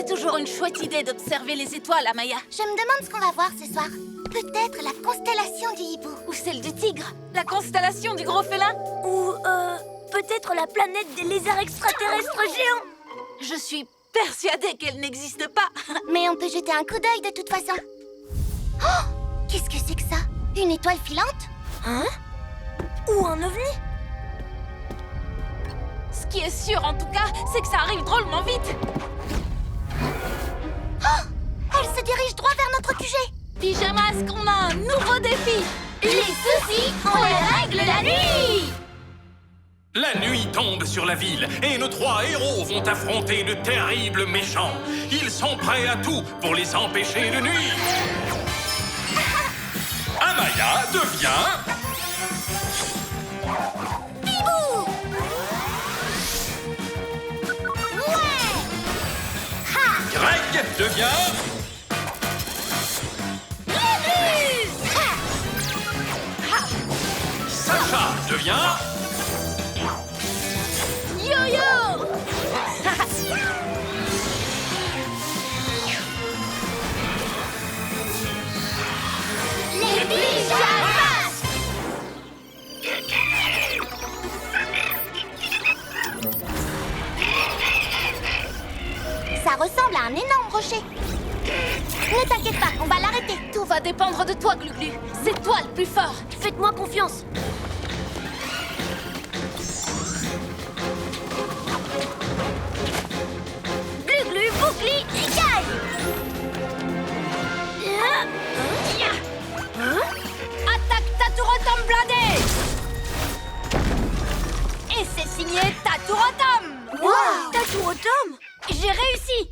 C'est toujours une chouette idée d'observer les étoiles, Amaya. Je me demande ce qu'on va voir ce soir. Peut-être la constellation du hibou. Ou celle du tigre. La constellation du gros félin. Ou, peut-être la planète des lézards extraterrestres géants. Je suis persuadée qu'elle n'existe pas. Mais on peut jeter un coup d'œil de toute façon. Oh! Qu'est-ce que c'est que ça? Une étoile filante? Hein? Ou un ovni? Ce qui est sûr, en tout cas, c'est que ça arrive drôlement vite. Oh! Elle se dirige droit vers notre QG. Pyjamasque, on a un nouveau défi. Les soucis, on les règle la nuit. La nuit tombe sur la ville et nos 3 héros vont affronter de terribles méchants. Ils sont prêts à tout pour les empêcher de nuire. Amaya devient... Bibou! Ouais! Ha! Greg devient... Sacha devient... Yo-yo! Les pyjamas! Ça ressemble à un énorme rocher. Ne t'inquiète pas, on va l'arrêter. Tout va dépendre de toi, Gluglu. C'est toi le plus fort. Faites-moi confiance. Glu-glu, boucli, écaille. Attaque Taturotom blindé. Et c'est signé Taturotom. Wow! Taturotom! J'ai réussi!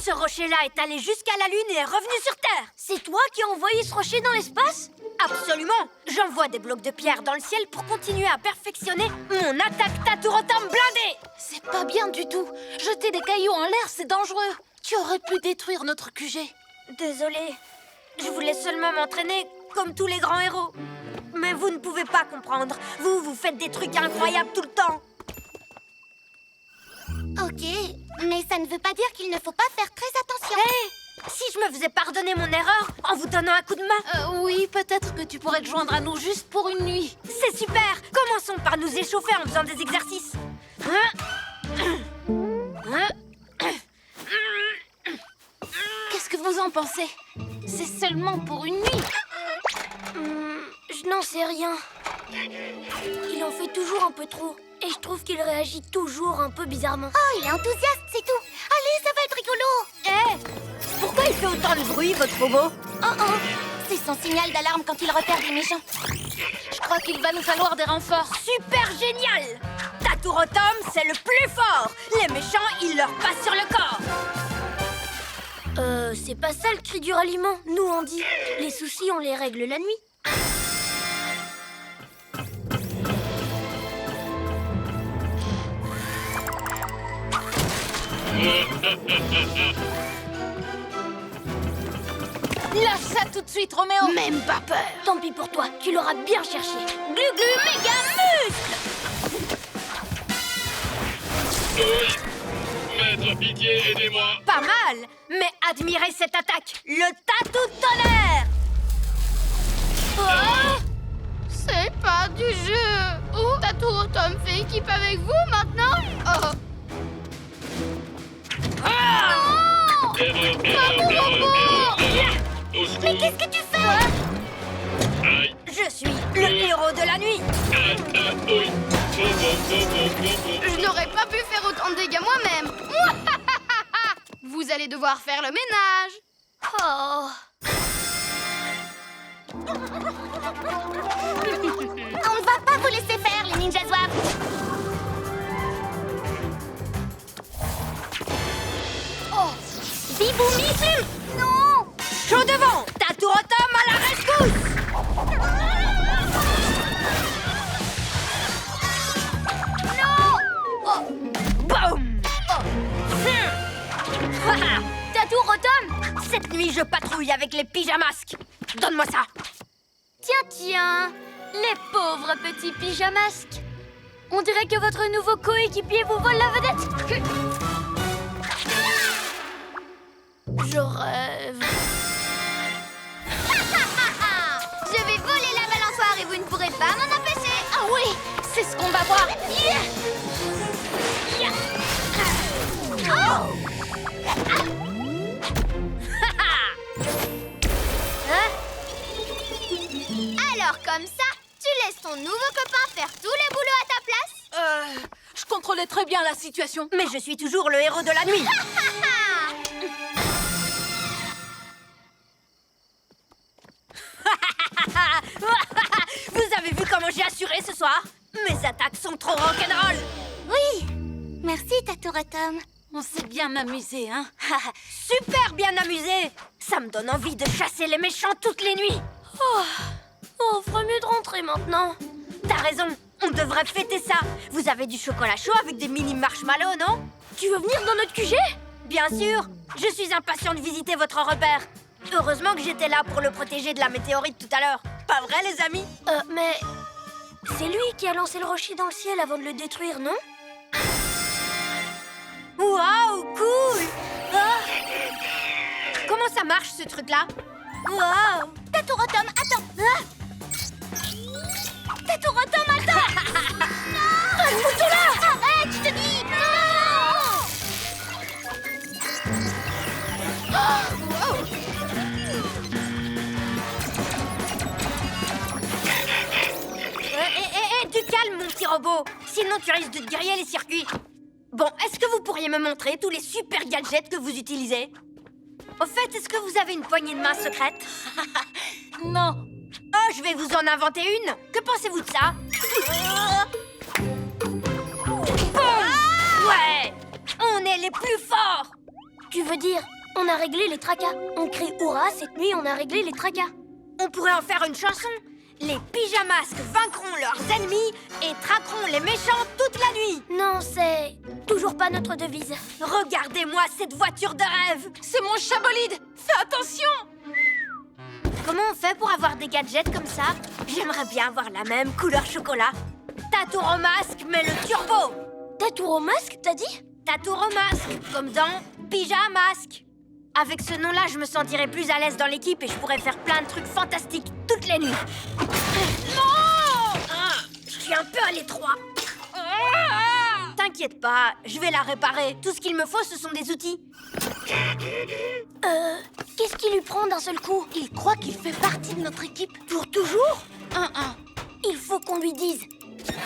Ce rocher-là est allé jusqu'à la Lune et est revenu sur Terre. C'est toi qui as envoyé ce rocher dans l'espace? Absolument. J'envoie des blocs de pierre dans le ciel pour continuer à perfectionner mon attaque Taturotom blindé. C'est pas bien du tout. Jeter des cailloux en l'air, c'est dangereux. Tu aurais pu détruire notre QG. Désolée. Je voulais seulement m'entraîner comme tous les grands héros. Mais vous ne pouvez pas comprendre. Vous faites des trucs incroyables tout le temps. Ok, mais ça ne veut pas dire qu'il ne faut pas faire très attention. Hé! Si je me faisais pardonner mon erreur en vous donnant un coup de main. Oui, peut-être que tu pourrais te joindre à nous juste pour une nuit. C'est super! Commençons par nous échauffer en faisant des exercices. Qu'est-ce que vous en pensez? C'est seulement pour une nuit. Je n'en sais rien. Il en fait toujours un peu trop. Et je trouve qu'il réagit toujours un peu bizarrement. Oh, il est enthousiaste, c'est tout. Allez, ça va être rigolo. Hé! Pourquoi il fait autant de bruit, votre robot? Oh, c'est son signal d'alarme quand il repère des méchants. Je crois qu'il va nous falloir des renforts. Super génial! Taturotom, c'est le plus fort! Les méchants, ils leur passent sur le corps! C'est pas ça le cri du ralliement. Nous, on dit, les soucis, on les règle la nuit. Lâche ça tout de suite, Roméo. Même pas peur. Tant pis pour toi, tu l'auras bien cherché. Glu-glu, méga muscle! Maître, pitié, aidez-moi. Pas mal, mais admirez cette attaque. Le tatou de tonnerre. Oh! C'est pas du jeu. Oh, Taturotom fait équipe avec vous maintenant? Oh. Non! Erreur. Au secours. Mais qu'est-ce que tu fais? Aïe, Je suis le héros de la nuit. oui. Je n'aurais pas pu faire autant de dégâts moi-même. Vous allez devoir faire le ménage. Oh. On ne va pas vous laisser faire, les ninjas zouaves. Oh, Bibou Miflu. Non. Chaud devant, Taturotom à la rescousse. Boum! Taturotom! Cette nuit, je patrouille avec les pyjamasques. Donne-moi ça. Tiens, les pauvres petits pyjamasques. On dirait que votre nouveau coéquipier vous vole la vedette. Je rêve. Je vais voler la balançoire et vous ne pourrez pas m'en empêcher. Ah oui, c'est ce qu'on va voir. Alors comme ça, tu laisses ton nouveau copain faire tout le boulot à ta place? Je contrôlais très bien la situation. Mais je suis toujours le héros de la nuit. Vous avez vu comment j'ai assuré ce soir? Mes attaques sont trop rock'n'roll. Oui. Merci, Tatourotom. On s'est bien amusé, hein? Super bien amusé. Ça me donne envie de chasser les méchants toutes les nuits. Oh, ferait mieux de rentrer maintenant. T'as raison, on devrait fêter ça. Vous avez du chocolat chaud avec des mini marshmallows, non? Tu veux venir dans notre QG? Bien sûr. Je suis impatient de visiter votre repère. Heureusement que j'étais là pour le protéger de la météorite tout à l'heure. Pas vrai, les amis? Mais... c'est lui qui a lancé le rocher dans le ciel avant de le détruire, non? Waouh, cool! Ah. Comment ça marche, ce truc-là? Waouh! Tatourotom, attends. Tatourotom, attends. Non, là. Arrête, je te dis. Du calme, mon petit robot. Sinon, tu risques de te griller les circuits. Bon, est-ce que vous pourriez me montrer tous les super gadgets que vous utilisez? Au fait, est-ce que vous avez une poignée de main secrète? Non. Oh, je vais vous en inventer une. Que pensez-vous de ça? Ouais! On est les plus forts! Tu veux dire, on a réglé les tracas. On crie hurrah, cette nuit, on a réglé les tracas. On pourrait en faire une chanson. Les pyjamasques vaincront leurs ennemis et traqueront les méchants toute la nuit. Non, c'est toujours pas notre devise. Regardez-moi cette voiture de rêve. C'est mon chabolide. Fais attention. Comment on fait pour avoir des gadgets comme ça? J'aimerais bien avoir la même couleur chocolat. Tatouromasque, mais le turbo. Tatouromasque, t'as dit? Tatouromasque, comme dans Pyjamasque. Avec ce nom-là, je me sentirais plus à l'aise dans l'équipe et je pourrais faire plein de trucs fantastiques toutes les nuits. Non! Je suis un peu à l'étroit. T'inquiète pas, je vais la réparer. Tout ce qu'il me faut, ce sont des outils. Qu'est-ce qui lui prend d'un seul coup? Il croit qu'il fait partie de notre équipe. Pour toujours? Il faut qu'on lui dise.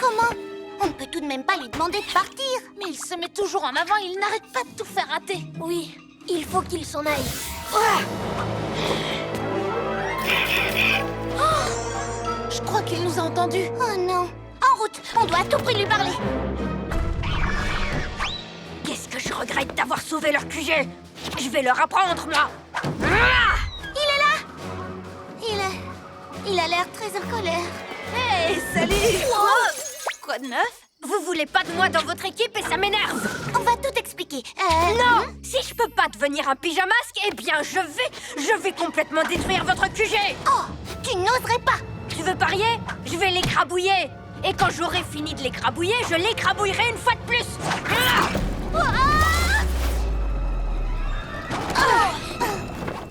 Comment? On ne peut tout de même pas lui demander de partir. Mais il se met toujours en avant, il n'arrête pas de tout faire rater. Oui, il faut qu'il s'en aille. Je crois qu'il nous a entendus. Oh non. En route, on doit à tout prix lui parler. Qu'est-ce que je regrette d'avoir sauvé leur QG. Je vais leur apprendre, moi. Il est là. Il a l'air très en colère. Hey, salut. Quoi de neuf? Vous voulez pas de moi dans votre équipe et ça m'énerve. On va tout expliquer. Non, si je peux pas devenir un pyjamasque, eh bien je vais complètement détruire votre QG. Oh, tu n'oserais pas. Tu veux parier? Je vais l'écrabouiller. Et quand j'aurai fini de l'écrabouiller, je l'écrabouillerai une fois de plus.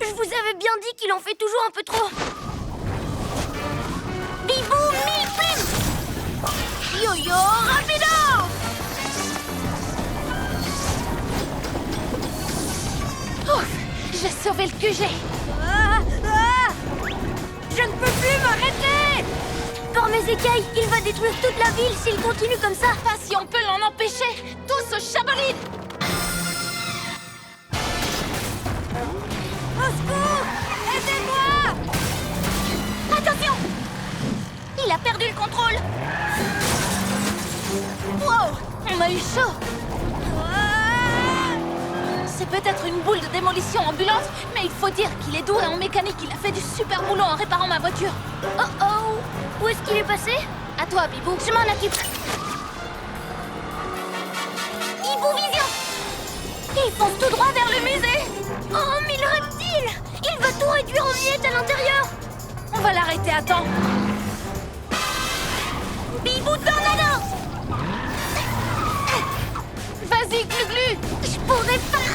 Je vous avais bien dit qu'il en fait toujours un peu trop. Bibou, mi, plim. Yo-yo, rapido! J'ai sauvé le QG. Je ne peux plus m'arrêter! Par mes écailles, il va détruire toute la ville s'il continue comme ça. Pas si on peut l'en empêcher. Tous au chabolide. Au secours! Aidez-moi! Attention. Il a perdu le contrôle. Wow, on a eu chaud. C'est peut-être une boule de démolition ambulante, mais il faut dire qu'il est doué en mécanique. Il a fait du super boulot en réparant ma voiture. Oh oh! Où est-ce qu'il est passé? À toi, Bibou. Je m'en occupe. Bibou Vision. Il fonce tout droit vers le musée. Oh, mais le reptile! Il va tout réduire en miettes à l'intérieur. On va l'arrêter à temps. Bibou Tornado. Vas-y, Glu-Glu. Je pourrais pas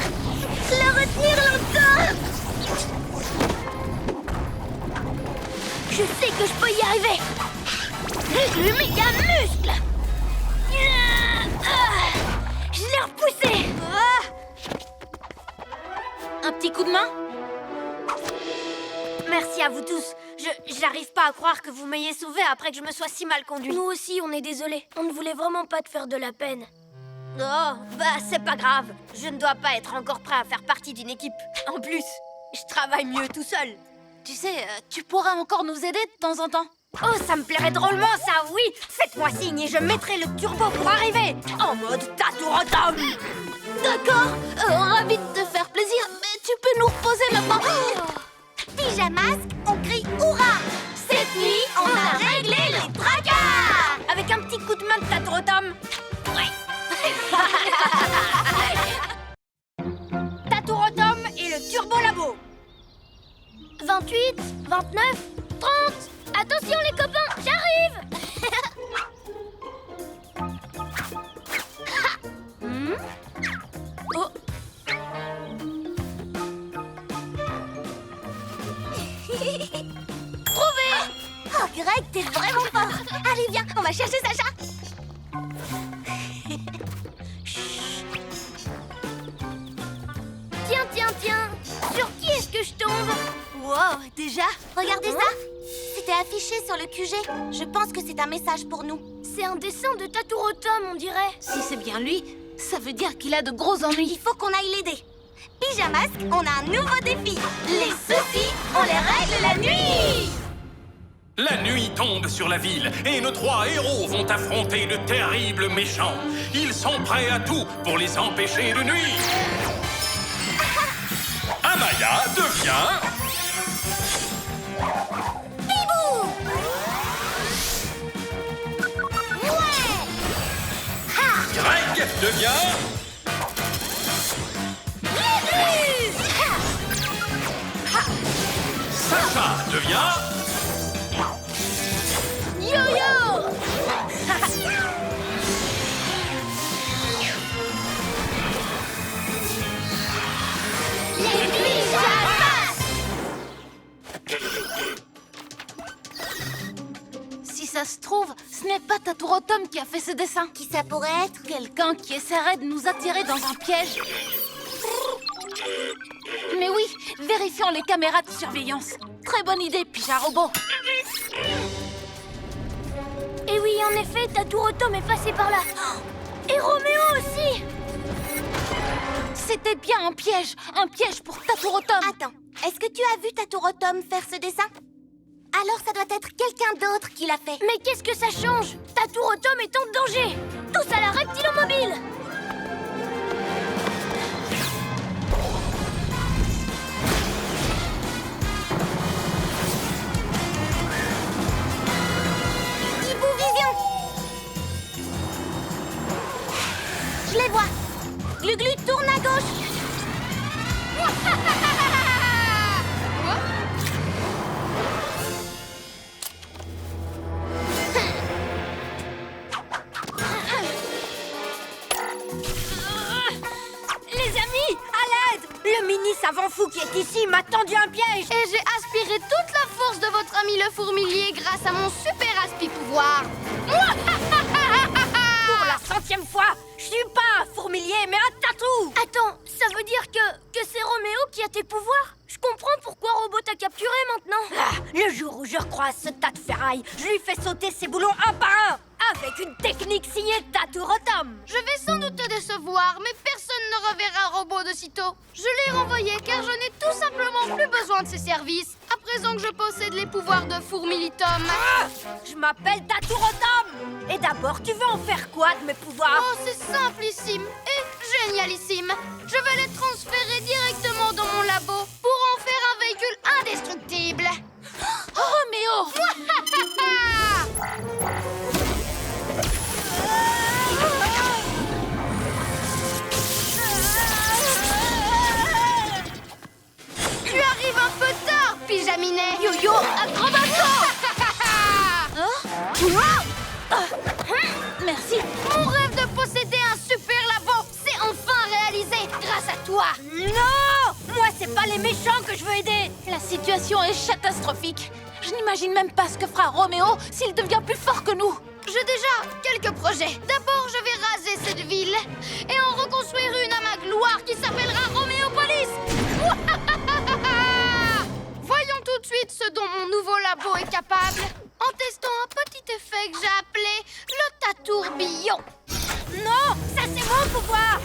le retenir longtemps. que je peux y arriver. Glu méga muscle. Je l'ai repoussé. Un petit coup de main? Merci à vous tous. J'arrive pas à croire que vous m'ayez sauvé après que je me sois si mal conduit. Nous aussi, on est désolés. On ne voulait vraiment pas te faire de la peine. Oh, bah c'est pas grave. Je ne dois pas être encore prêt à faire partie d'une équipe. En plus, je travaille mieux tout seul. Tu sais, tu pourras encore nous aider de temps en temps. Oh, ça me plairait drôlement, ça, oui. Faites-moi signe et je mettrai le turbo pour arriver. En mode Taturotom. D'accord, ravi de te faire plaisir, mais tu peux nous reposer maintenant. Pyjamasque, on crie hurrah! Cette nuit, on a réglé les tracas! Avec un petit coup de main de Taturotom. Taturotom et le Turbo Labo. 28, 29, 30. Attention les copains, j'arrive. Oh, Oh, Greg, t'es vraiment fort! Allez, viens, on va chercher Sacha! Tiens. Sur qui est-ce que je tombe? Wow, déjà? Regardez ça! C'était affiché sur le QG. Je pense que c'est un message pour nous. C'est un dessin de Taturotom, on dirait. si c'est bien lui, ça veut dire qu'il a de gros ennuis. Il faut qu'on aille l'aider. Pyjamasque, on a un nouveau défi. Les soucis, on les règle la nuit! La nuit tombe sur la ville et nos 3 héros vont affronter de terribles méchants. Ils sont prêts à tout pour les empêcher de nuire. Amaya devient... Bibou! Ouais! Greg devient... Sacha devient... Yo-yo! Les pyjamas! Si ça se trouve, ce n'est pas Taturotom qui a fait ce dessin. Qui ça pourrait être? Quelqu'un qui essaierait de nous attirer dans un piège. Mais oui, vérifions les caméras de surveillance. Très bonne idée, Pyja Robot. Et oui, en effet, Taturotom est passé par là. Et Roméo aussi. C'était bien un piège pour Taturotom. Attends, est-ce que tu as vu Taturotom faire ce dessin? Alors ça doit être quelqu'un d'autre qui l'a fait. Mais qu'est-ce que ça change? Taturotom est en danger. Tous à la reptilomobile. Hibou Vision! Je les vois! Glu-Glu tourne à gauche! Les amis, à l'aide! Le mini savant fou qui est ici m'a tendu un piège. Et j'ai aspiré toute la force de votre ami le fourmilier grâce à mon super aspi-pouvoir. Pour la 100e fois, je suis pas un fourmilier, mais un tatou. Attends, ça veut dire que c'est Roméo qui a tes pouvoirs? Je comprends pourquoi Robot t'a capturé maintenant. Ah, le jour où je recroise ce tas de ferraille, je lui fais sauter ses boulons un par un, avec une technique signée Taturotom. Je vais sans doute te décevoir, mais personne ne reverra Robot de sitôt. Je l'ai renvoyé car je n'ai tout simplement plus besoin de ses services, à présent que je possède les pouvoirs de Fourmilitom. Ah, je m'appelle Taturotom. Et d'abord, tu veux en faire quoi de mes pouvoirs? Oh, c'est simplissime et génialissime. Je vais les transférer directement dans mon labo pour en faire un véhicule indestructible. Oh, Roméo! Tu arrives un peu tard, Pyjaminet. Yo-yo, acrobato. Merci. Mon rêve de posséder un super labo, c'est enfin réalisé grâce à toi. Non! Moi, c'est pas les méchants que je veux aider. La situation est catastrophique. Je n'imagine même pas ce que fera Roméo s'il devient plus fort que nous. J'ai déjà quelques projets. D'abord, je vais raser cette ville et en reconstruire une à ma gloire qui s'appellera Roméopolis. Voyons tout de suite ce dont mon nouveau labo est capable en testant un petit effet que j'ai appelé le tatourbillon. Non, ça c'est mon pouvoir.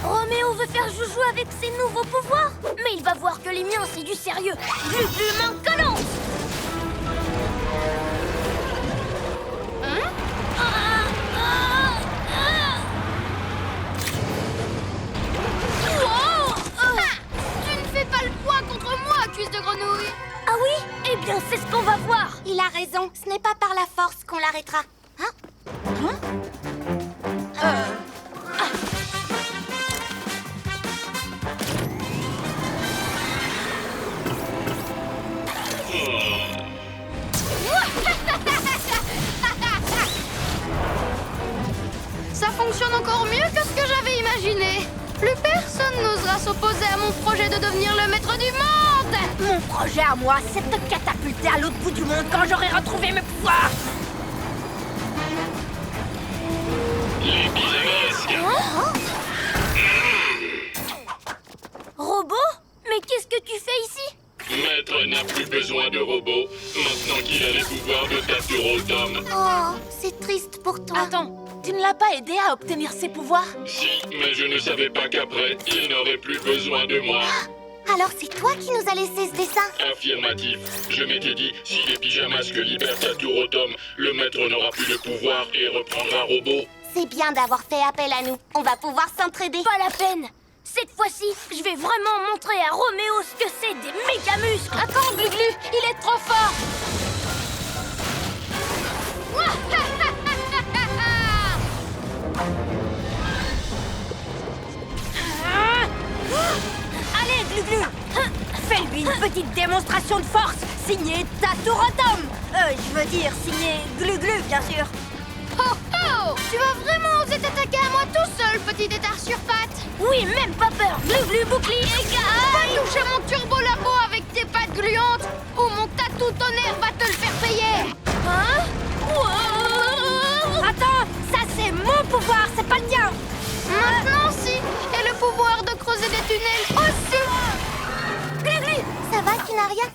Roméo veut faire joujou avec ses nouveaux pouvoirs, mais il va voir que les miens, c'est du sérieux. Glu-glu manque collant. Tu ne fais pas le poids contre moi, cuisse de grenouille. Ah oui? Eh bien, c'est ce qu'on va voir. Il a raison, ce n'est pas par la force qu'on l'arrêtera. Hein? Ça fonctionne encore mieux que ce que j'avais imaginé. Plus personne n'osera s'opposer à mon projet de devenir le maître du monde. Mon projet à moi, c'est de te catapulter à l'autre bout du monde quand j'aurai retrouvé mes pouvoirs. Les pyjamasques. Robot? Mais qu'est-ce que tu fais ici? Maître n'a plus besoin de robots, maintenant qu'il a les pouvoirs de Taturotum. Oh, c'est triste pour toi. Attends, tu ne l'as pas aidé à obtenir ses pouvoirs? Si, mais je ne savais pas qu'après, il n'aurait plus besoin de moi. Alors c'est toi qui nous as laissé ce dessin? Affirmatif. Je m'étais dit, si les pyjamasques libèrent Taturotum, le maître n'aura plus de pouvoir et reprendra robot. C'est bien d'avoir fait appel à nous. On va pouvoir s'entraider. Pas la peine. Cette fois-ci, je vais vraiment montrer à Roméo ce que c'est des méga muscles. Attends, Glu-Glu, il est trop fort. Allez, Glu-Glu, fais-lui une petite démonstration de force, signée Taturotum. Je veux dire, signée Glu-Glu, bien sûr. Oh oh! Tu vas vraiment oser t'attaquer à moi tout seul, petit étard sur pattes? Oui, même pas peur. Glu-glu, bouclier, Va toucher mon turbo labo avec tes pattes gluantes ou mon tatou tonnerre va te le faire payer! Hein? Attends, ça c'est mon pouvoir, c'est pas le tien. Maintenant si! Et le pouvoir de creuser des tunnels aussi! Glu-glu! Ça va, tu n'as rien?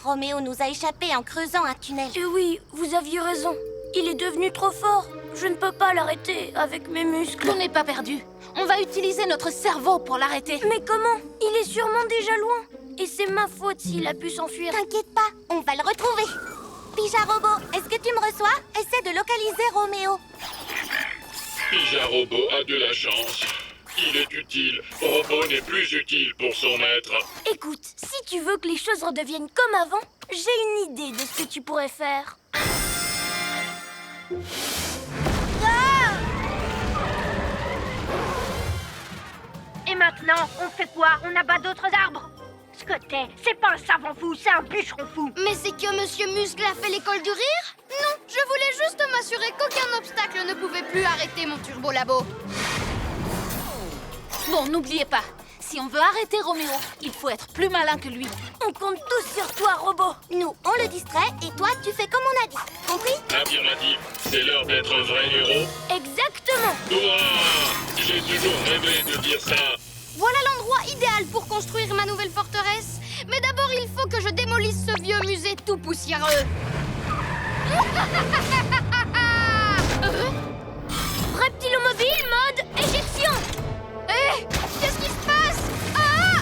Roméo nous a échappé en creusant un tunnel. Oui, vous aviez raison. Il est devenu trop fort. Je ne peux pas l'arrêter avec mes muscles. On n'est pas perdu. On va utiliser notre cerveau pour l'arrêter. Mais comment? Il est sûrement déjà loin. Et c'est ma faute s'il a pu s'enfuir. T'inquiète pas, on va le retrouver. Pija Robot, est-ce que tu me reçois? Essaie de localiser Roméo. Pija Robot a de la chance. Il est utile. Robot n'est plus utile pour son maître. Écoute, si tu veux que les choses redeviennent comme avant, j'ai une idée de ce que tu pourrais faire. Et maintenant, on fait quoi? On abat d'autres arbres? Ce que t'es, c'est pas un savant fou, c'est un bûcheron fou. Mais c'est que Monsieur Muscle a fait l'école du rire? Non, je voulais juste m'assurer qu'aucun obstacle ne pouvait plus arrêter mon turbo labo. Bon, n'oubliez pas, si on veut arrêter Roméo, il faut être plus malin que lui. On compte tous sur toi, robot. Nous, on le distrait et toi, tu fais comme on a dit. Compris? Affirmatif. C'est l'heure d'être un vrai héros. Exactement. Ouah! J'ai toujours rêvé de dire ça. Voilà l'endroit idéal pour construire ma nouvelle forteresse. Mais d'abord, il faut que je démolisse ce vieux musée tout poussiéreux. Reptilomobile, mode éjection. Hé! Qu'est-ce qui se passe? Ah!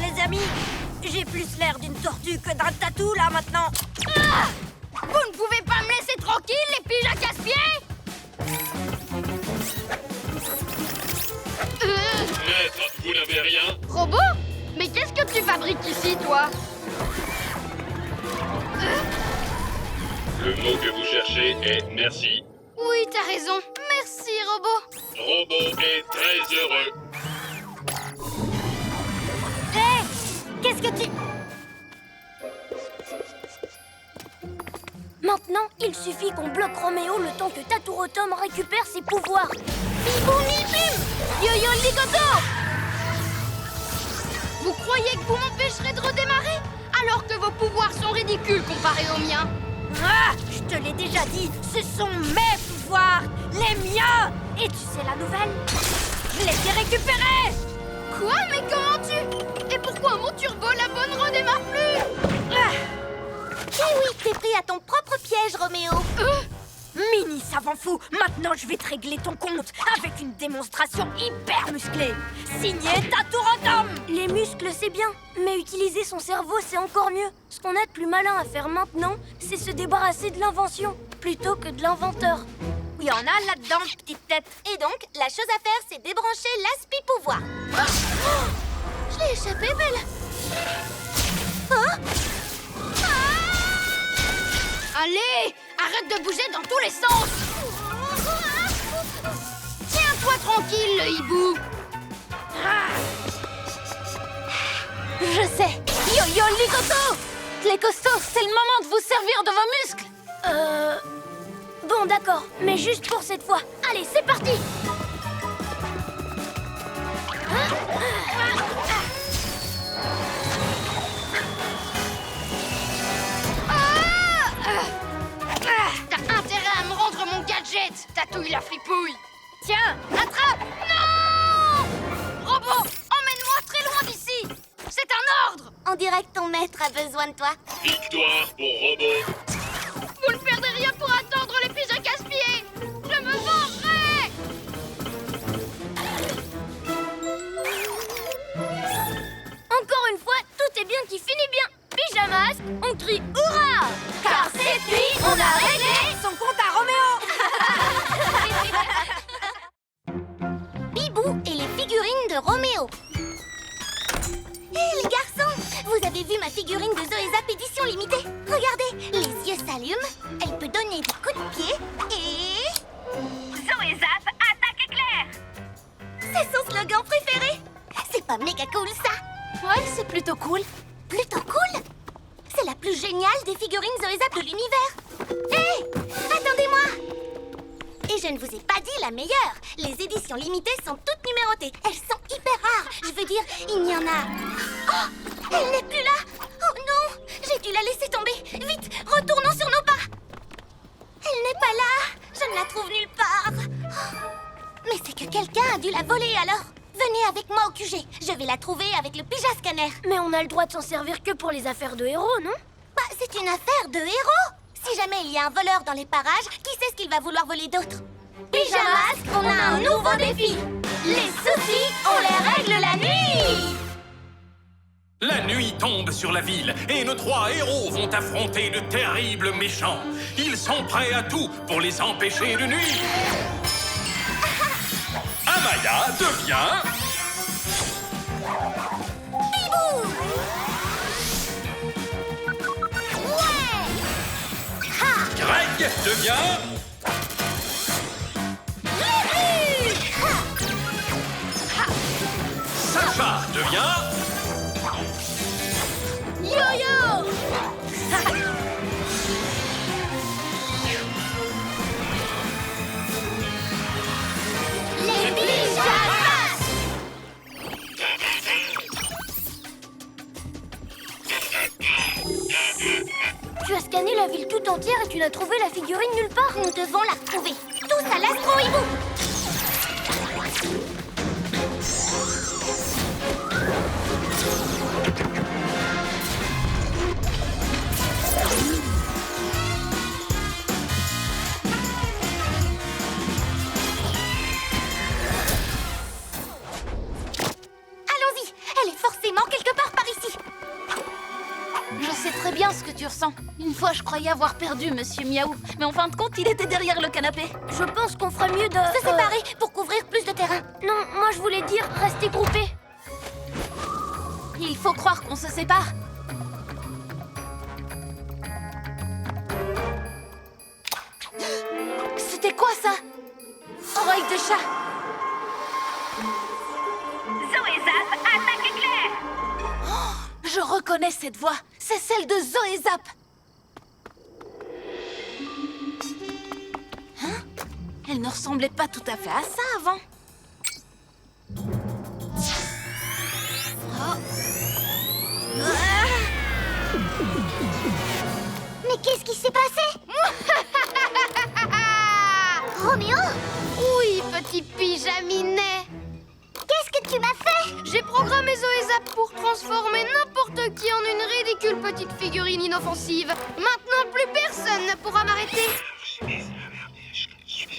Les amis, j'ai plus l'air d'une tortue que d'un tatou là maintenant. Ah! Vous ne pouvez pas me laisser tranquille, les piges à casse-pieds? Maître, vous n'avez rien? Robot? Mais qu'est-ce que tu fabriques ici, toi? Le mot que vous cherchez est merci. Oui, t'as raison. Merci, robot. Robot est très heureux. Hé! Qu'est-ce que tu... Maintenant, il suffit qu'on bloque Roméo le temps que Taturotum récupère ses pouvoirs. Biboum, bim! Yo-yo, ligoto! Vous croyez que vous m'empêcherez de redémarrer? Alors que vos pouvoirs sont ridicules comparés aux miens. Ah, je te l'ai déjà dit, ce sont mes pouvoirs, les miens. Et tu sais la nouvelle? Je les ai récupérés. Quoi? Mais comment tu... Et pourquoi mon turbo la bonne redémarre plus? Eh oui, t'es pris à ton propre piège, Roméo. Mini savant fou, maintenant je vais te régler ton compte avec une démonstration hyper musclée. Signé Taturotom. Les muscles, c'est bien, mais utiliser son cerveau, c'est encore mieux. Ce qu'on a de plus malin à faire maintenant, c'est se débarrasser de l'invention, plutôt que de l'inventeur. Il y en a là-dedans, petite tête. Et donc, la chose à faire, c'est débrancher l'aspi-pouvoir. Je l'ai échappé, Belle. Allez, arrête de bouger dans tous les sens. Tiens-toi tranquille, le hibou. Je sais. Yo-yo, les costauds! Les costauds, c'est le moment de vous servir de vos muscles. Bon, d'accord, mais juste pour cette fois. Allez, c'est parti! T'as intérêt à me rendre mon gadget, tatouille la fripouille. Tiens, attrape. Non! Robot, emmène-moi très loin d'ici. C'est un ordre. On dirait que ton maître a besoin de toi. Victoire pour Robot. Vous ne perdez rien pour attendre les piges à casse-pieds. Je me vengerai. Encore une fois, tout est bien qui finit bien. Pyjamas, on crie hurrah! Car cette nuit, on a réglé Son compte à Roméo. Bibou et les figurines de Roméo. Hé les garçons, vous avez vu ma figurine de Zoézap édition limitée? Regardez, les yeux s'allument, elle peut donner des coups de pied et... Zoézap, attaque éclair. C'est son slogan préféré. C'est pas méga cool ça? Ouais, c'est plutôt cool. Plutôt cool. C'est la plus géniale des figurines Zoézap de l'univers. Hé, attendez-moi. Et je ne vous ai pas dit la meilleure. Les éditions limitées sont toutes numérotées. Elles sont hyper rares. Je veux dire, il y en a... Oh, elle n'est plus là. Oh non, j'ai dû la laisser tomber. Vite, retournons sur nos pas. Elle n'est pas là. Je ne la trouve nulle part. Oh. Mais c'est que quelqu'un a dû la voler alors. Venez avec moi au QG. Je vais la trouver avec le pyjama scanner. Mais on a le droit de s'en servir que pour les affaires de héros, non? Bah, c'est une affaire de héros. Si jamais il y a un voleur dans les parages, qui sait ce qu'il va vouloir voler d'autre? Pyjamas, on a un nouveau défi. Les soucis, on les règle la nuit. La nuit tombe sur la ville et nos 3 héros vont affronter de terribles méchants. Ils sont prêts à tout pour les empêcher de nuire. Amaya devient... Bibou. Ouais. Ha. Greg devient... Lulu. Ha. Sacha devient... Yo-yo! Les pyjamas. Tu as scanné la ville tout entière et tu n'as trouvé la figurine nulle part? Nous devons la retrouver. Tous à l'astro-hibou. Allons-y, elle est forcément quelque part par ici. Je sais très bien ce que tu ressens. Une fois, je croyais avoir perdu Monsieur Miaou, mais en fin de compte, il était derrière le canapé. Je pense qu'on ferait mieux de... Se séparer pour couvrir plus de terrain. Non, moi je voulais dire rester groupés. Il faut croire qu'on se sépare. C'était quoi ça? Oreille de chat. Zoézap, attaque éclair. Je reconnais cette voix. C'est celle de Zoézap. Hein? Elle ne ressemblait pas tout à fait à ça avant. Oh. Mais qu'est-ce qui s'est passé? Roméo? Oui, petit pyjaminet. Qu'est-ce que tu m'as fait? J'ai programmé Zoézap pour transformer n'importe qui en une ridicule petite figurine inoffensive. Maintenant, plus personne ne pourra m'arrêter.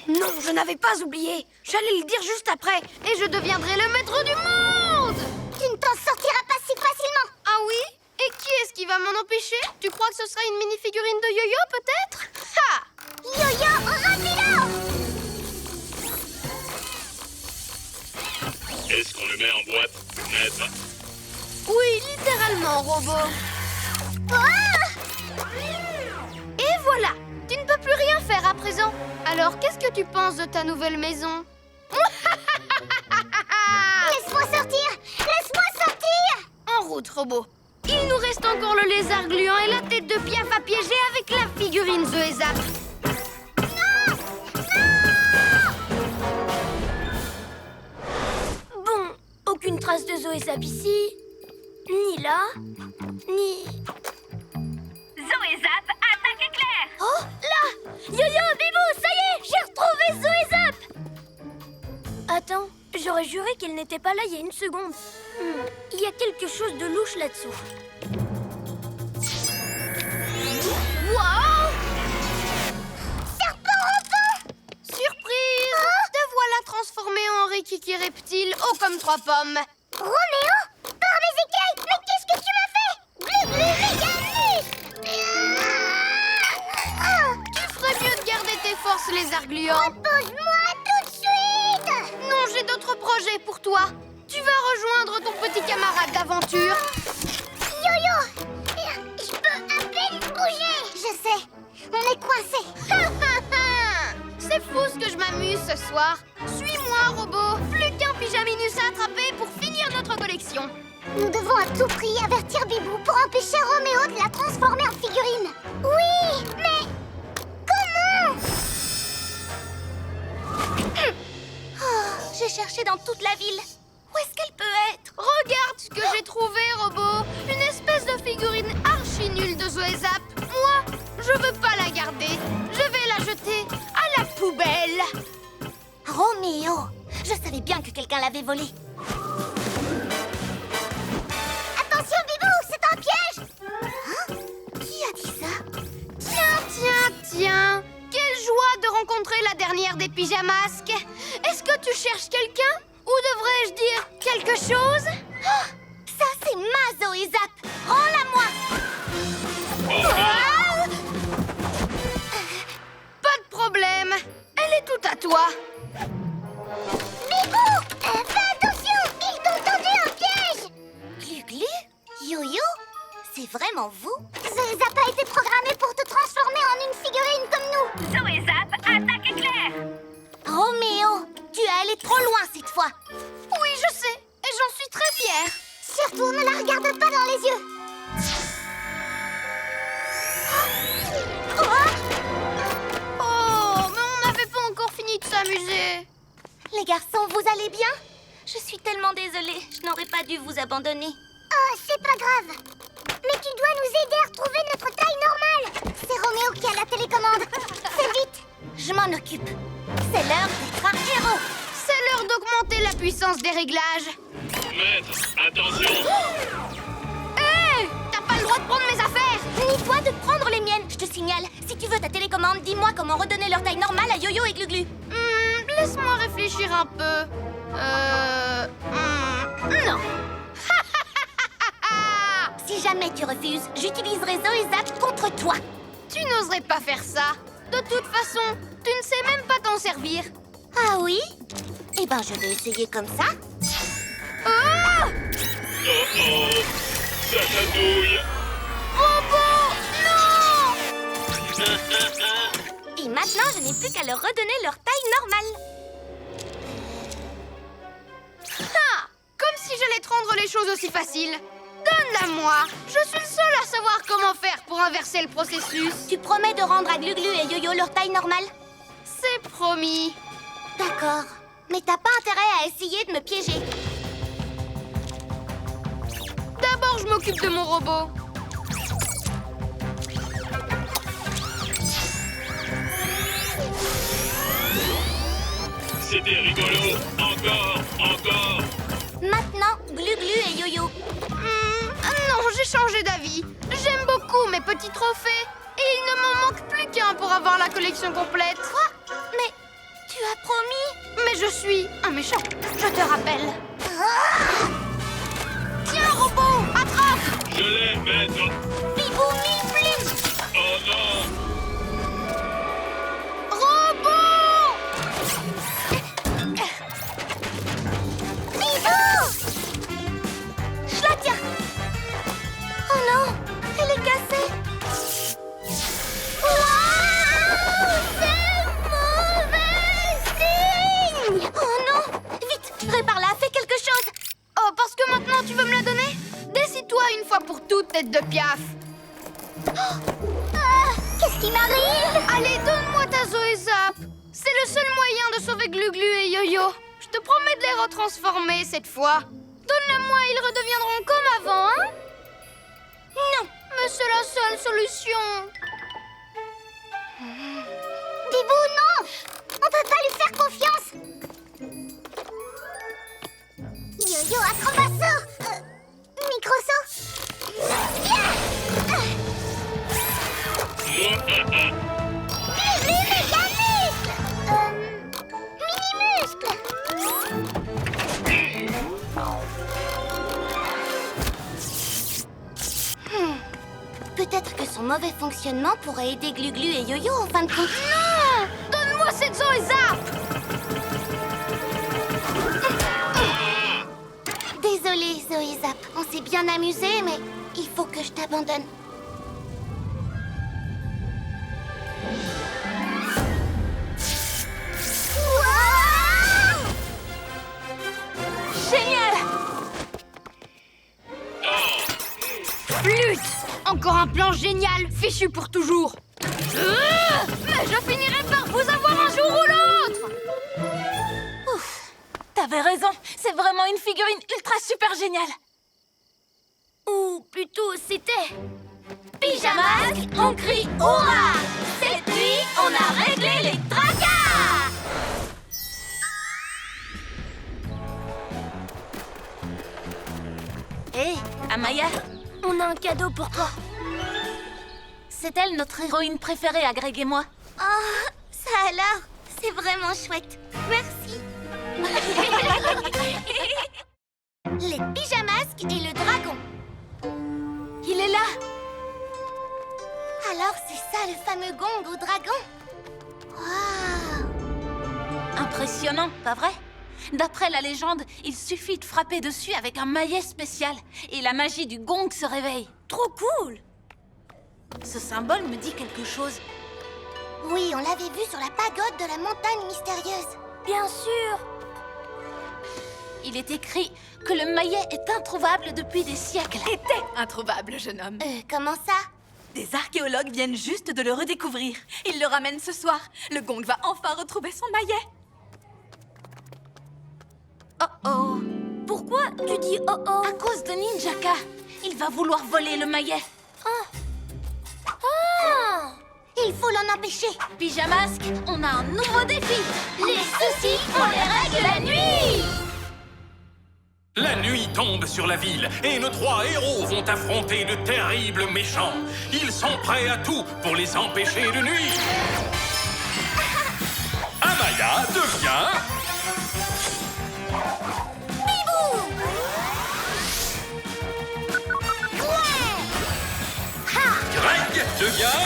Non, je n'avais pas oublié. J'allais le dire juste après. Et je deviendrai le maître du monde. Tu ne t'en sortiras pas si facilement. Ah oui? Et qui est-ce qui va m'en empêcher? Tu crois que ce sera une mini-figurine de Yo-Yo, peut-être? Ha! Yo-Yo, rapido! Est-ce qu'on le met en boîte, maître? Oui, littéralement, robot. Ah! Et voilà! Tu ne peux plus rien faire à présent. Alors, qu'est-ce que tu penses de ta nouvelle maison? Laisse-moi sortir! Laisse-moi sortir! En route, robot. Il nous reste encore le lézard gluant et la tête de Piaf à piéger avec la figurine Zoézap. Bon, aucune trace de Zoézap ici, ni là, ni... Zoézap, attaque éclair! Oh, là! Yo-Yo, Bibou, ça y est, j'ai retrouvé Zoézap! Attends, j'aurais juré qu'elle n'était pas là il y a une seconde. Il y a quelque chose de louche là-dessous. Wow! Surprise! Te voilà transformé en Rikiki reptile, haut comme 3 pommes. Roméo? Par mes écailles! Mais qu'est-ce que tu m'as fait? Glu-glu, méga-nu! Tu ferais mieux de garder tes forces, lézard gluant. Repose-moi tout de suite! Non, j'ai d'autres projets pour toi. Tu vas rejoindre ton petit camarade d'aventure. Yo-Yo! Je peux à peine bouger! Je sais, on est coincés. C'est fou ce que je m'amuse ce soir. Suis-moi, robot. Plus qu'un pyjaminus à attraper pour finir notre collection. Nous devons à tout prix avertir Bibou pour empêcher Roméo de la transformer en figurine. Oui, mais comment? Oh, j'ai cherché dans toute la ville. Où est-ce qu'elle peut être? Regarde ce que j'ai trouvé, robot. Une espèce de figurine archi nulle de Zoézap. Moi, je veux pas la garder. Je vais la jeter à la poubelle. Roméo, je savais bien que quelqu'un l'avait volée. Attention, Bibou, c'est un piège! Hein? Qui a dit ça? Tiens. Quelle joie de rencontrer la dernière des pyjamasques. Est-ce que tu cherches quelqu'un? Ou devrais-je dire quelque chose? Oh, ça, c'est ma Zoézap! Rends-la-moi! Ah! Pas de problème. Elle est toute à toi. Bibou! Fais attention! Ils t'ont tendu un piège! Glu-glu? Yo-Yo? C'est vraiment vous? Zoézap a été programmé pour te transformer en une figurine comme nous! Zoézap, attaque éclair! Roméo, tu es allé trop loin cette fois! Oui, je sais. Et j'en suis très fière. Surtout, ne la regarde pas dans les yeux! Oh! Oh, mais on n'avait pas encore fini de s'amuser. Les garçons, vous allez bien? Je suis tellement désolée, je n'aurais pas dû vous abandonner. Oh, c'est pas grave. Mais tu dois nous aider à retrouver notre taille normale. C'est Roméo qui a la télécommande. Fais vite. Je m'en occupe. C'est l'heure d'être un héros. C'est l'heure d'augmenter la puissance des réglages. Maître, attention! Hé! T'as pas le droit de prendre mes affaires! Ni toi de prendre les miennes. Je te signale, si tu veux ta télécommande, dis-moi comment redonner leur taille normale à Yo-Yo et Glu-Glu. Laisse-moi réfléchir un peu. Non. Si jamais tu refuses, j'utiliserai Zoézap contre toi. Tu n'oserais pas faire ça. De toute façon, tu ne sais même pas t'en servir. Ah oui? Eh ben, je vais essayer comme ça. Ah! Oh, ça chatouille! Robot! Non! Et maintenant, je n'ai plus qu'à leur redonner leur taille normale. Ah! Comme si j'allais te rendre les choses aussi faciles. Donne-la-moi. Je suis le seul à savoir comment faire pour inverser le processus. Tu promets de rendre à Glu-Glu et Yo-Yo leur taille normale? C'est promis. D'accord. Mais t'as pas intérêt à essayer de me piéger. D'abord, je m'occupe de mon robot. c'était rigolo. Encore, encore. Maintenant, Glu-Glu et Yo-Yo. Non, j'ai changé d'avis. J'aime beaucoup mes petits trophées. Et il ne m'en manque plus qu'un pour avoir la collection complète. Quoi? Mais tu as promis? Mais je suis un méchant, je te rappelle. Tiens, robot, attrape! Je l'ai, maître. Bibou mille plumes! Oh non. Robot! Bibou! Je la tiens! Oh non! Elle est cassée! Waouh! C'est mauvais signe! Oh non! Vite! Répare-la! Fais quelque chose! Oh, parce que maintenant tu veux me la donner? Décide-toi une fois pour toutes, tête de piaf. Qu'est-ce qui m'arrive? Allez, donne-moi ta Zoé Zap. C'est le seul moyen de sauver Glu-Glu et Yo-Yo. Je te promets de les retransformer cette fois. Donne-le-moi, ils redeviendront comme avant, hein? Non, mais c'est la seule solution. Bibou, non! On peut pas lui faire confiance! Yo-Yo, acrobasso! Microsaut! Glu-Glu, méga-muscle! Mini-muscle! Peut-être que son mauvais fonctionnement pourrait aider Glu-Glu et Yo-Yo en fin de compte. Non! Donne-moi cette Zoé Zap! Désolée, Zoé Zap. On s'est bien amusé, mais il faut que je t'abandonne. Wow! Génial! Flûte! Encore un plan génial, fichu pour toujours. Mais je finirai par vous avoir un jour ou l'autre! T'avais raison, c'est vraiment une figurine ultra super géniale. Ou plutôt, c'était... Pyjamasque, on crie hurrah! Cette nuit, on a réglé les tracas! Hé, Amaya, On a un cadeau pour toi. c'est elle notre héroïne préférée à Greg et moi. Oh, ça alors, c'est vraiment chouette. Merci. Les pyjamasques et le dragon. Il est là. Alors c'est ça le fameux gong au dragon? Waouh! Impressionnant, pas vrai? D'après la légende, il suffit de frapper dessus avec un maillet spécial et la magie du gong se réveille. Trop cool! Ce symbole me dit quelque chose. Oui, on l'avait vu sur la pagode de la montagne mystérieuse. Bien sûr! Il est écrit que le maillet est introuvable depuis des siècles. Était introuvable, jeune homme. Comment ça? Des archéologues viennent juste de le redécouvrir. Ils le ramènent ce soir. Le gong va enfin retrouver son maillet. Oh oh! Pourquoi tu dis oh oh? À cause de Ninjaka, il va vouloir voler le maillet. Il faut l'en empêcher. Pyjamasque, on a un nouveau défi. Les soucis, on les règle la nuit. La nuit tombe sur la ville et nos trois héros vont affronter de terribles méchants. Ils sont prêts à tout pour les empêcher de nuire. Amaya devient... Greg devient...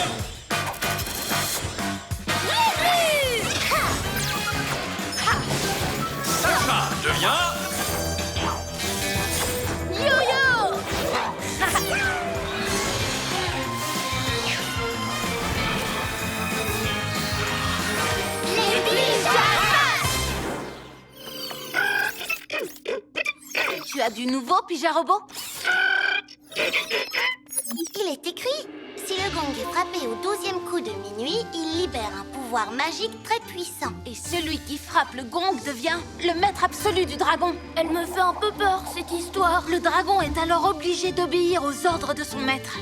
Sacha devient... Yo-yo! Les pyjamas. Tu as du nouveau, Pyjarobot? Il est écrit, si le gong est frappé au 12e coup de minuit, il libère un pouvoir magique très puissant. Et celui qui frappe le gong devient le maître absolu du dragon. Elle me fait un peu peur, cette histoire. Le dragon est alors obligé d'obéir aux ordres de son maître.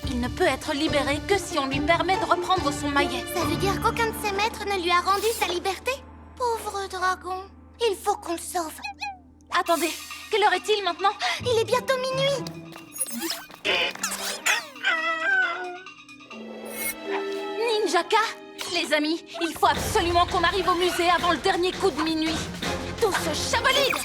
Il ne peut être libéré que si on lui permet de reprendre son maillet. Ça veut dire qu'aucun de ses maîtres ne lui a rendu sa liberté? Pauvre pauvre dragon. Il faut qu'on le sauve. Attendez, quelle heure est-il maintenant? Il est bientôt minuit. Ninjaka! Les amis, il faut absolument qu'on arrive au musée avant le dernier coup de minuit. Tous chabolide!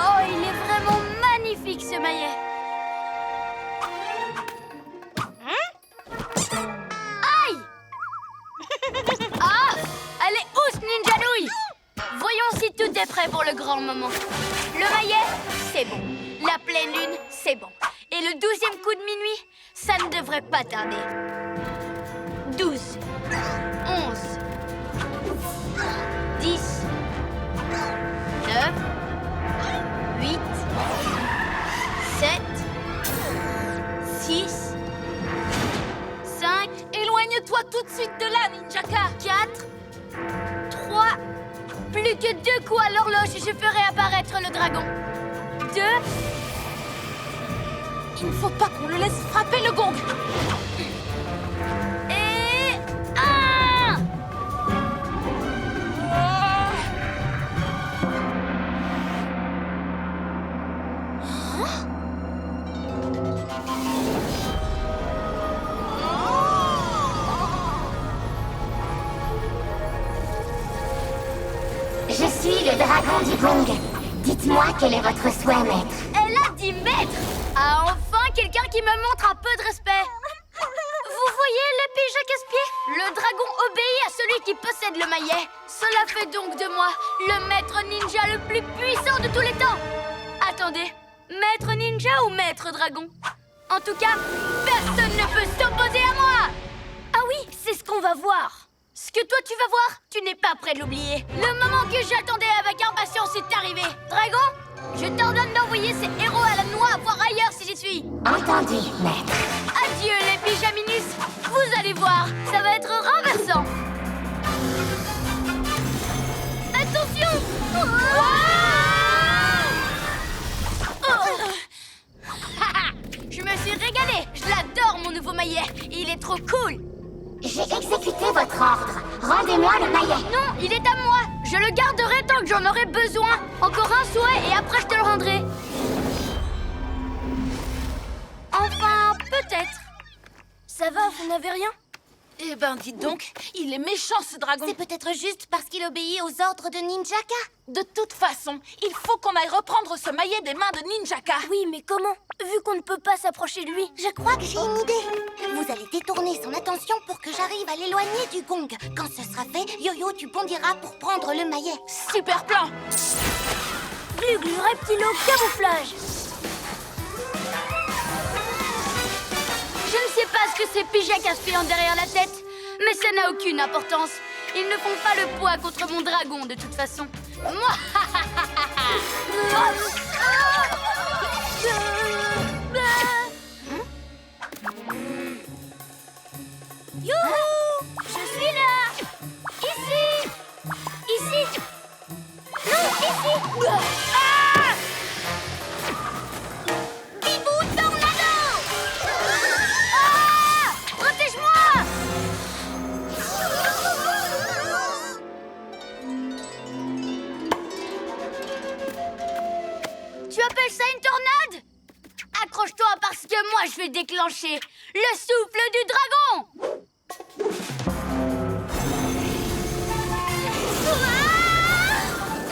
Oh, il est vraiment magnifique ce maillet. Aïe! Ah! Allez, housse, Ninja Nouille! Voyons si tout est prêt pour le grand moment. Le maillet, c'est bon. La pleine lune, c'est bon. Et le 12e coup de minuit, ça ne devrait pas tarder. 12, 11, 10, 9, 8, 7, 6, 5, Éloigne-toi tout de suite de là, Ninjaka! 4, 3, plus que 2 coups à l'horloge et je ferai apparaître le dragon. 2, Il ne faut pas qu'on le laisse frapper le gong! et 1! Je suis le dragon du gong. Dites-moi quel est votre souhait, maître. Elle a 10 mètres! Ah, enfin quelqu'un qui me montre un peu de respect! Vous voyez l'épée Jacasse-Pied? Le dragon obéit à celui qui possède le maillet. Cela fait donc de moi le maître ninja le plus puissant de tous les temps. Attendez, maître ninja ou maître dragon? En tout cas, personne ne peut s'opposer à moi! Ah oui, c'est ce qu'on va voir. Ce que toi tu vas voir, tu n'es pas prêt de l'oublier. Le moment que j'attendais avec impatience est arrivé. Dragon, je t'ordonne d'envoyer ces héros à la noix voir ailleurs si j'y suis. Entendu, maître. Adieu les pyjaminus. Vous allez voir, ça va être renversant. Attention! Je me suis régalée. Je l'adore mon nouveau maillet. Il est trop cool. J'ai exécuté votre ordre. Rendez-moi le maillet. Non, il est à moi. Je le garderai tant que j'en aurai besoin. Encore un souhait et après je te le rendrai. Enfin, peut-être. Ça va, vous n'avez rien? Eh ben, dites donc, il est méchant ce dragon! C'est peut-être juste parce qu'il obéit aux ordres de Ninjaka. De toute façon, il faut qu'on aille reprendre ce maillet des mains de Ninjaka! Oui, mais comment? Vu qu'on ne peut pas s'approcher de lui. Je crois que j'ai une idée. Vous allez détourner son attention pour que j'arrive à l'éloigner du gong. Quand ce sera fait, Yo-Yo, tu bondiras pour prendre le maillet. Super plan! Glu-glu, reptilo, camouflage. Je ne sais pas ce que ces Pyjamas ont derrière la tête, mais ça n'a aucune importance. Ils ne font pas le poids contre mon dragon, de toute façon. Moi, Youhou! Je suis là! Ici! Ici! Non, ici! Ah! Bibou tornado! Ah! Protège-moi! Tu appelles ça une tornade? Accroche-toi parce que moi je vais déclencher le souffle du dragon! Ah!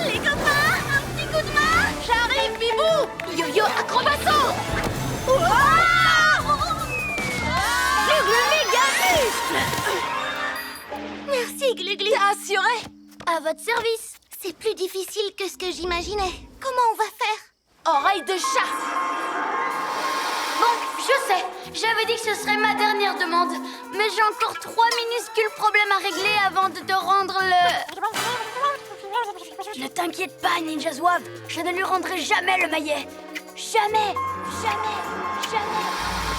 Les copains, un petit coup de main! J'arrive, Bibou! Yo-yo acrobasso! Le méga muscle! Merci, Gluglu. T'es assuré? À votre service! C'est plus difficile que ce que j'imaginais. Comment on va faire? Oreille de chat! Bon, je sais, j'avais dit que ce serait ma dernière demande, mais j'ai encore 3 minuscules problèmes à régler avant de te rendre le... Ne t'inquiète pas, Ninja Zouave, je ne lui rendrai jamais le maillet. Jamais, jamais, jamais,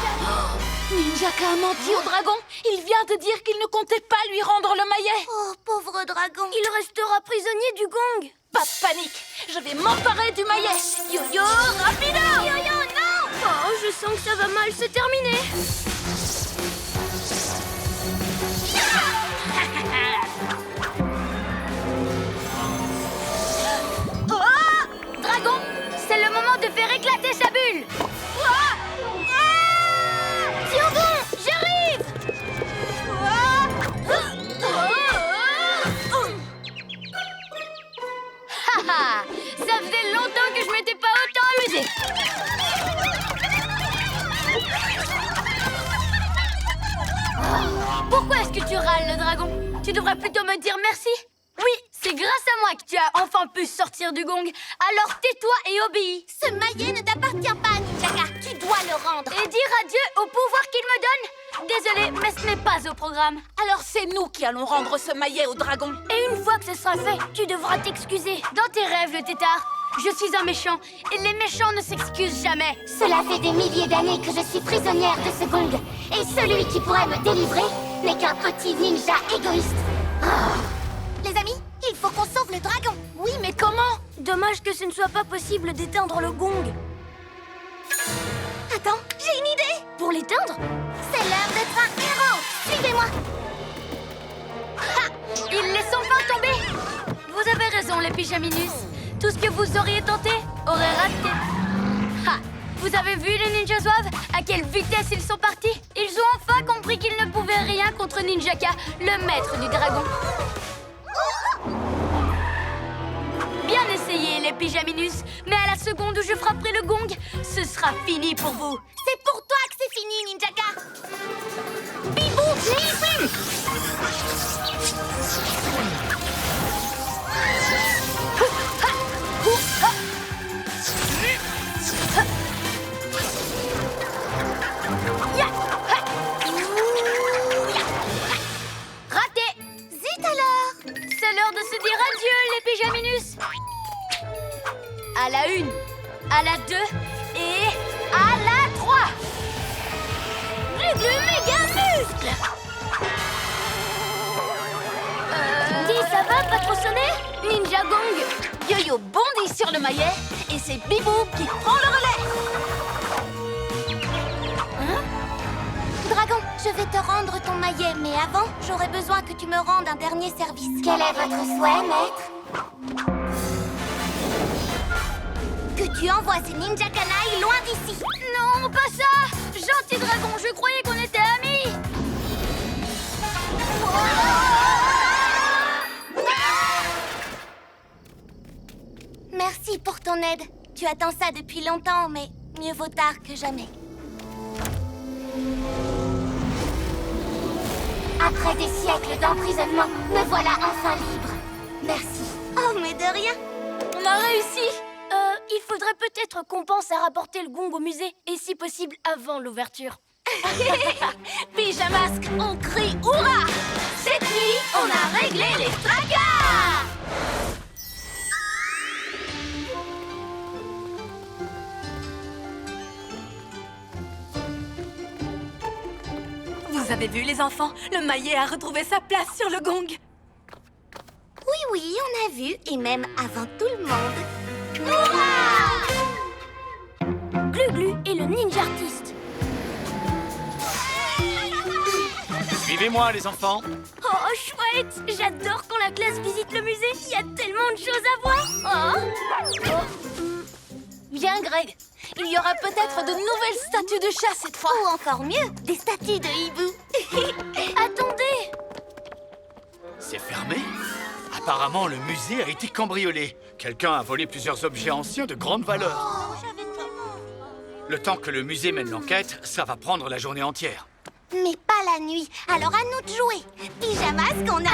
jamais. Ninjaka a menti au dragon. Il vient de dire qu'il ne comptait pas lui rendre le maillet. Oh, pauvre dragon. Il restera prisonnier du gong. Pas de panique, je vais m'emparer du maillet. Yo-yo, rapido! Yo-yo, non! Oh, je sens que ça va mal se terminer. Oh, dragon, c'est le moment de faire éclater sa bulle. Tiens bon, j'arrive. Haha, ça faisait longtemps que je m'étais pas autant amusée. Pourquoi est-ce que tu râles, le dragon? Tu devrais plutôt me dire merci. Oui, c'est grâce à moi que tu as enfin pu sortir du gong. Alors tais-toi et obéis. Ce maillet ne t'appartient pas, Ninjaka. Tu dois le rendre. Et dire adieu au pouvoir qu'il me donne. Désolée, mais ce n'est pas au programme. Alors c'est nous qui allons rendre ce maillet au dragon. Et une fois que ce sera fait, tu devras t'excuser. Dans tes rêves, le tétard, je suis un méchant. Et les méchants ne s'excusent jamais. Cela fait des milliers d'années que je suis prisonnière de ce gong. Et celui qui pourrait me délivrer n'est qu'un petit ninja égoïste. Les amis, il faut qu'on sauve le dragon. Oui, mais comment? Dommage que ce ne soit pas possible d'éteindre le gong. Attends, j'ai une idée. Pour l'éteindre? C'est l'heure d'être un héros. Suivez-moi. Ha! Ils laissent enfin tomber. Vous avez raison, les pyjaminus. Tout ce que vous auriez tenté aurait raté. Ha! Vous avez vu les ninjas zouaves? À quelle vitesse ils sont partis? Ils ont enfin compris qu'ils ne pouvaient rien contre Ninjaka, le maître du dragon. Bien essayé, les pyjaminus. Mais à la seconde où je frapperai le gong, ce sera fini pour vous. C'est pour toi que c'est fini, Ninjaka. Bibou, Blim, Raté! Zut alors. C'est l'heure de se dire adieu, les pyjaminus. À la 1, à la 2 et à la 3. Glu méga muscle. Dis, ça va, pas trop sonner? Ninja Gong. Yo-yo bondit sur le maillet et c'est Bibou qui prend le relais. Dragon, je vais te rendre ton maillet, mais avant, j'aurais besoin que tu me rendes un dernier service. Quel est votre souhait, maître? Que tu envoies ces ninja canailles loin d'ici. Non, pas ça. Gentil dragon, je croyais qu'on était amis. Merci pour ton aide. Tu attends ça depuis longtemps, mais mieux vaut tard que jamais. Après des siècles d'emprisonnement, me voilà enfin libre. Merci. Oh, mais de rien. On a réussi. Il faudrait peut-être qu'on pense à rapporter le gong au musée, et si possible avant l'ouverture. Pyjamasque, on crie hurrah! Cette nuit, on a réglé les tracas. Vous avez vu, les enfants? Le maillet a retrouvé sa place sur le gong. Oui, on a vu, et même avant tout le monde. Glu-Glu est le ninja artiste. Suivez-moi, les enfants. Oh, chouette! J'adore quand la classe visite le musée. Il y a tellement de choses à voir. Oh. Bien, Greg. Il y aura peut-être de nouvelles statues de chat cette fois. Ou encore mieux, des statues de hibou. Attendez! C'est fermé? Apparemment, le musée a été cambriolé. Quelqu'un a volé plusieurs objets anciens de grande valeur. Le temps que le musée mène l'enquête, ça va prendre la journée entière. Mais pas la nuit, alors à nous de jouer. Pyjamasque, on a...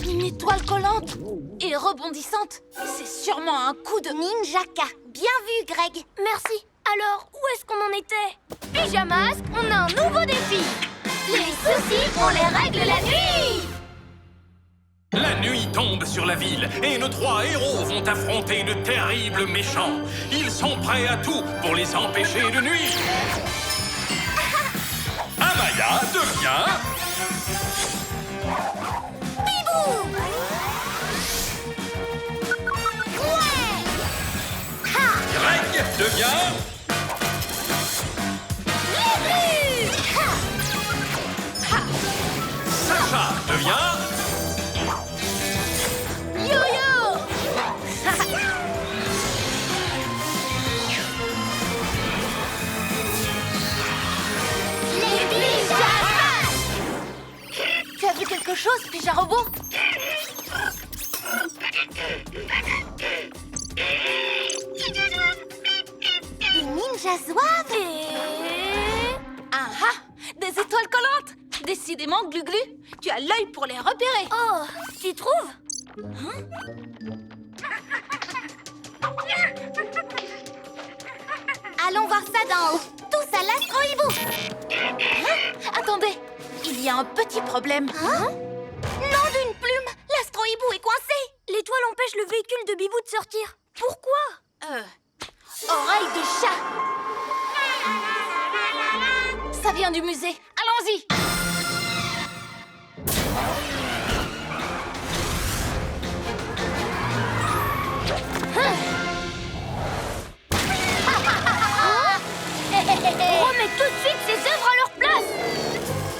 Une étoile collante et rebondissante. C'est sûrement un coup de... Ninjaka. Bien vu, Greg. Merci. Alors, où est-ce qu'on en était? Pyjamasque, on a un nouveau défi. Les soucis, on les règle la nuit. La nuit tombe tombe sur la ville et nos 3 héros vont affronter de terribles méchants. Ils sont prêts à tout pour les empêcher de nuire. Amaya devient... Bibou! Greg devient... Sacha devient... Yo-yo! Les pyjamas! Tu as vu quelque chose, Pyja Robot? Des ninjas zouaves! Ah ah! Des étoiles collantes! Décidément, Glu-Glu, tu as l'œil pour les repérer. Oh, tu trouves? Allons voir ça d'en haut. Tous à l'astro-hibou! Attendez, il y a un petit problème. Hein? Nom d'une plume! L'astro-hibou est coincé! L'étoile empêche le véhicule de Bibou de sortir. Pourquoi? Oreille de chat! Ça vient du musée. Allons-y! Remets tout de suite ces œuvres à leur place!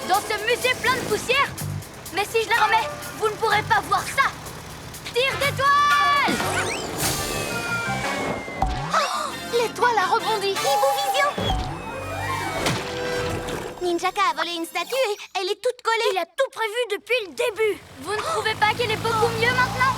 Dans ce musée plein de poussière? Mais si je les remets, vous ne pourrez pas voir ça! Tire d'étoile! L'étoile a rebondi. Hibou Vision! Ninjaka a volé une statue et elle est toute collée. Il a tout prévu depuis le début! Vous ne trouvez pas qu'elle est beaucoup mieux maintenant?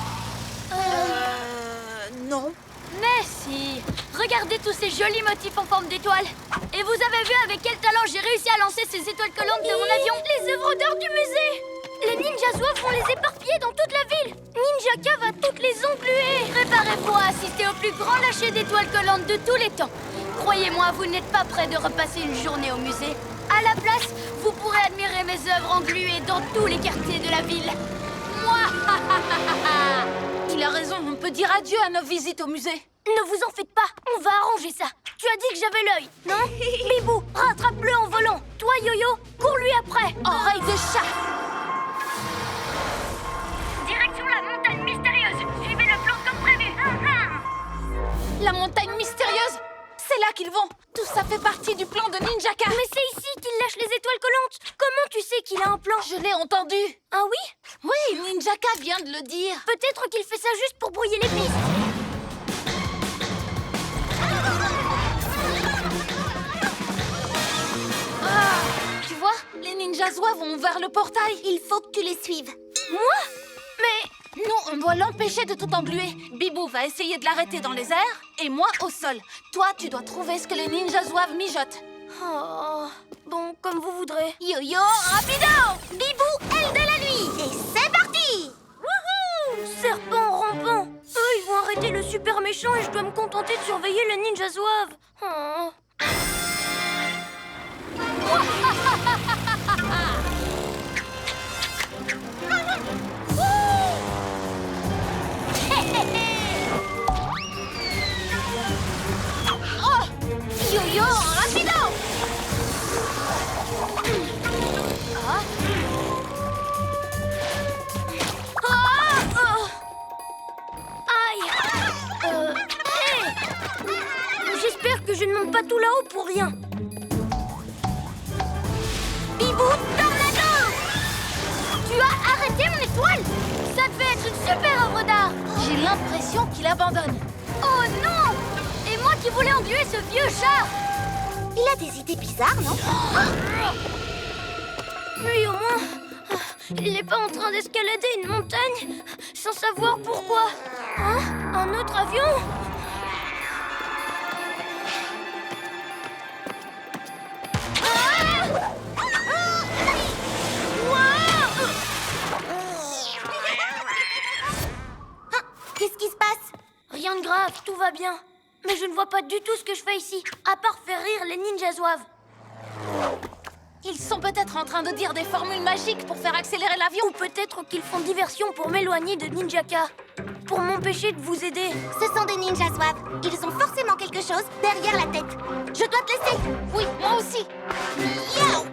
Non. Mais si! Regardez tous ces jolis motifs en forme d'étoiles! Et vous avez vu avec quel talent j'ai réussi à lancer ces étoiles collantes de mon avion? Les œuvres d'art du musée! Les ninjas zouaves vont les éparpiller dans toute la ville! Ninjaka va toutes les engluer! Préparez-vous à assister au plus grand lâcher d'étoiles collantes de tous les temps! Croyez-moi, vous n'êtes pas prêts de repasser une journée au musée. À la place, vous pourrez admirer mes œuvres engluées dans tous les quartiers de la ville. Moi! Il a raison, on peut dire adieu à nos visites au musée. Ne vous en faites pas, on va arranger ça. Tu as dit que j'avais l'œil, non? Bibou, rattrape-le en volant. Toi, Yo-Yo, cours-lui après. Oreille de chat! Direction la montagne mystérieuse. Suivez le plan comme prévu. La montagne mystérieuse! C'est là qu'ils vont! Tout ça fait partie du plan de Ninjaka! Mais c'est ici qu'il lâche les étoiles collantes. Comment tu sais qu'il a un plan? Je l'ai entendu! Ah oui? Oui, Ninjaka vient de le dire! Peut-être qu'il fait ça juste pour brouiller les pistes. Tu vois, les ninjas zouaves vont vers le portail. Il faut que tu les suives. Moi? Mais nous, on doit l'empêcher de tout engluer. Bibou va essayer de l'arrêter dans les airs et moi au sol. Toi, tu dois trouver ce que les ninjas zouaves mijotent. Oh, bon, comme vous voudrez. Yo-yo, rapido! Bibou, aile de la nuit! Et c'est parti! Serpent rampant. Eux, ils vont arrêter le super méchant et je dois me contenter de surveiller le ninja zouave. Oh. Oh! Yo-yo, rapido! Ah! Aïe! Hey! J'espère que je ne monte pas tout là-haut pour rien. Bibou, tornado! Tu as arrêté mon étoile? Ça devait être une super œuvre d'art. J'ai l'impression qu'il abandonne. Oh non! Et moi qui voulais engluer ce vieux char! Il a des idées bizarres, non? Lui au moins, il n'est pas en train d'escalader une montagne sans savoir pourquoi. Hein? Un autre avion? Qu'est-ce qui se passe? Rien de grave, tout va bien. Mais je ne vois pas du tout ce que je fais ici, à part faire rire les ninjas zouaves. Ils sont peut-être en train de dire des formules magiques pour faire accélérer l'avion. Ou peut-être qu'ils font diversion pour m'éloigner de Ninjaka. Pour m'empêcher de vous aider. Ce sont des ninjas zouaves. Ils ont forcément quelque chose derrière la tête. Je dois te laisser. Oui, moi aussi. Yo!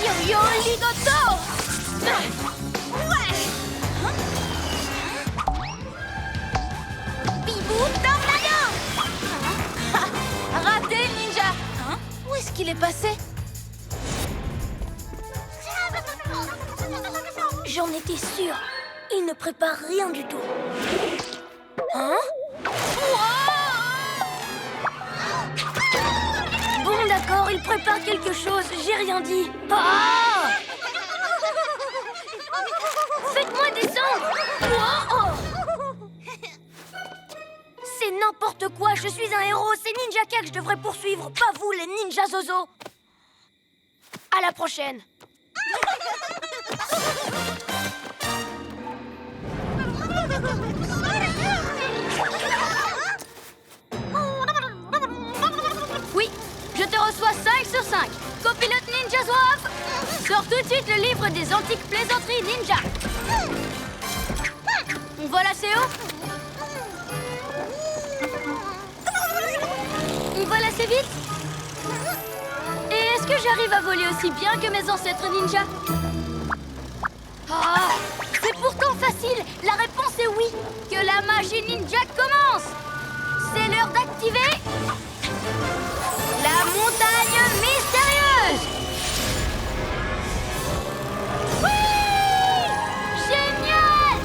Yo-yo ligoto! Bibou, tornado! Raté, ninja! Où est-ce qu'il est passé? J'en étais sûre. Il ne prépare rien du tout. Hein? Bon, d'accord, il prépare quelque chose. J'ai rien dit. Ah! Faites-moi descendre! C'est n'importe quoi. Je suis un héros. C'est Ninjaka que je devrais poursuivre, pas vous, les ninjas zozo. À la prochaine. Oui, je te reçois 5 sur 5. Copilote Ninja Zouave, sors tout de suite le livre des antiques plaisanteries ninja. Voilà, c'est où? On va assez vite? Et est-ce que j'arrive à voler aussi bien que mes ancêtres ninjas? Ah, c'est pourtant facile. La réponse est oui. Que la magie ninja commence. C'est l'heure d'activer la montagne mystérieuse. Oui! Génial!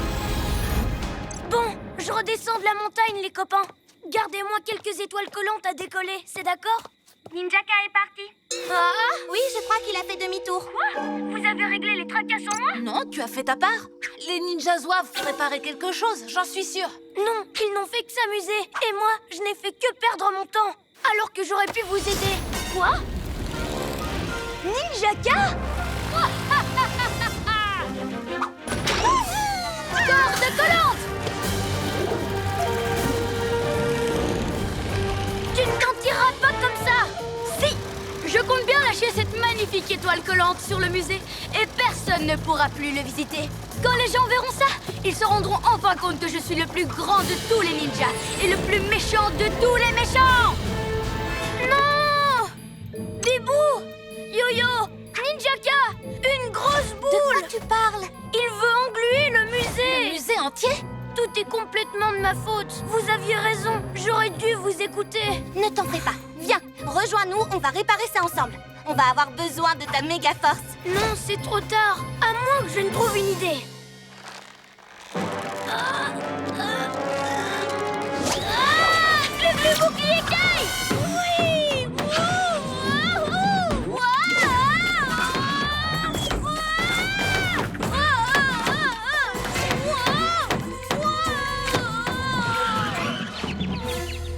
Bon, je redescends de la montagne, les copains. Gardez-moi quelques étoiles collantes à décoller, c'est d'accord? Ninjaka est parti. Ah! Oui, je crois qu'il a fait demi-tour. Quoi? Vous avez réglé les tracas sans moi? Non, tu as fait ta part. Les ninjas zouaves préparaient quelque chose, j'en suis sûre. Non, ils n'ont fait que s'amuser. Et moi, je n'ai fait que perdre mon temps. Alors que j'aurais pu vous aider. Quoi? Ninjaka? Corde collante! Tu ne t'en tireras pas comme ça! Si! Je compte bien lâcher cette magnifique étoile collante sur le musée et personne ne pourra plus le visiter. Quand les gens verront ça, ils se rendront enfin compte que je suis le plus grand de tous les ninjas et le plus méchant de tous les méchants! Non! Bibou! Yo-yo! Ninjaka! Une grosse boule! De quoi tu parles? Il veut engluer le musée! Le musée entier? Tout est complètement de ma faute. Vous aviez raison. J'aurais dû vous écouter. Ne t'en fais pas. Viens, rejoins-nous, on va réparer ça ensemble. On va avoir besoin de ta méga force. Non, c'est trop tard. À moins que je ne trouve une idée. Le bouclier caille! Oui!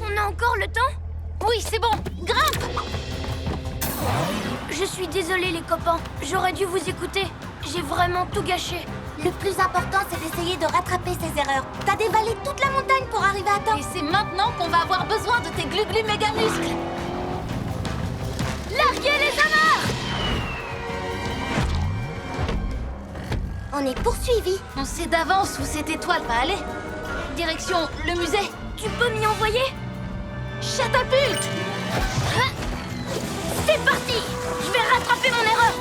On a encore le temps? Oui, c'est bon. Grimpe! Je suis désolée, les copains. J'aurais dû vous écouter. J'ai vraiment tout gâché. Le plus important, c'est d'essayer de rattraper ces erreurs. T'as dévalé toute la montagne pour arriver à temps. Et c'est maintenant qu'on va avoir besoin de tes glu-glu méga muscles. Larguez les amarres! On est poursuivis. On sait d'avance où cette étoile va aller. Direction le musée. Tu peux m'y envoyer? Chatapulte! Hein? C'est parti! Je vais rattraper mon erreur!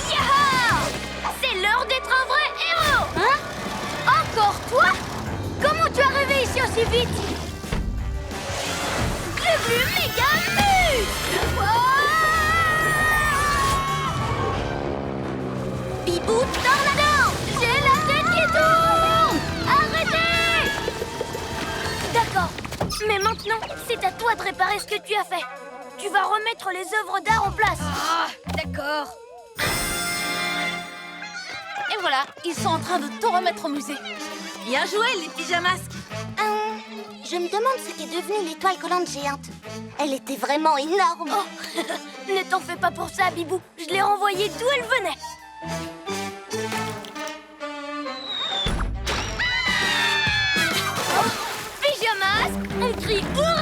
Yaha! C'est l'heure d'être un vrai héros! Hein? Encore toi? Comment tu es arrivé ici aussi vite? Glu-glu méga muscle! Bibou, tornado! J'ai la tête qui tourne! Arrêtez! D'accord. Mais maintenant, c'est à toi de réparer ce que tu as fait. Tu vas remettre les œuvres d'art en place. Ah, d'accord. Et voilà, ils sont en train de tout remettre au musée. Bien joué, les pyjamasques. Je me demande ce qu'est devenue l'étoile collante géante. Elle était vraiment énorme. Oh, ne t'en fais pas pour ça, Bibou. Je l'ai renvoyée d'où elle venait. masque, on crie